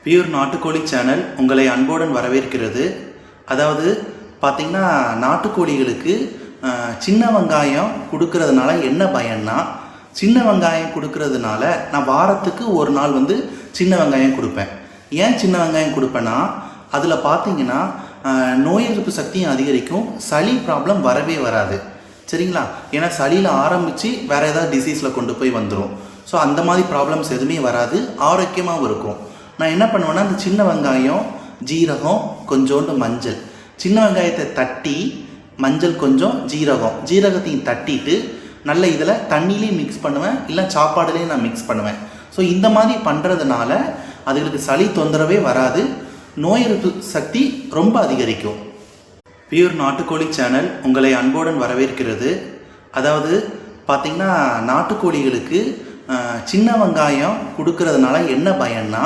Pure நாட்டுக்கோழி channel உங்களை அன்புடன் வரவேற்கிறது. அதாவது பார்த்திங்கன்னா, நாட்டுக்கோழிகளுக்கு சின்ன வெங்காயம் கொடுக்கறதுனால என்ன பயன்னா, சின்ன வெங்காயம் கொடுக்கறதுனால நான் வாரத்துக்கு ஒரு நாள் சின்ன வெங்காயம் கொடுப்பேன். ஏன் சின்ன வெங்காயம் கொடுப்பேன்னா, அதில் பார்த்திங்கன்னா நோய் எதிர்ப்பு சக்தியும் அதிகரிக்கும், சளி ப்ராப்ளம் வரவே வராது. சரிங்களா? ஏன்னா சளியில் ஆரம்பித்து வேறு ஏதாவது டிசீஸில் கொண்டு போய் வந்துடும். ஸோ அந்த மாதிரி ப்ராப்ளம்ஸ் எதுவுமே வராது, ஆரோக்கியமாகவும் இருக்கும். நான் என்ன பண்ணுவேன்னா, அந்த சின்ன வெங்காயம், ஜீரகம், கொஞ்சோண்டு மஞ்சள், சின்ன வெங்காயத்தை தட்டி மஞ்சள் கொஞ்சம், ஜீரகத்தையும் தட்டிட்டு நல்ல இதில் தண்ணியிலையும் மிக்ஸ் பண்ணுவேன், இல்லை சாப்பாடுலேயும் நான் மிக்ஸ் பண்ணுவேன். ஸோ இந்த மாதிரி பண்ணுறதுனால அதுகளுக்கு சளி தொந்தரவே வராது, நோய் எதிர்ப்பு சக்தி ரொம்ப அதிகரிக்கும். பியூர் நாட்டுக்கோழி சேனல் உங்களை அன்புடன் வரவேற்கிறது. அதாவது பார்த்திங்கன்னா, நாட்டுக்கோழிகளுக்கு சின்ன வெங்காயம் கொடுக்கறதுனால என்ன பயன்னா,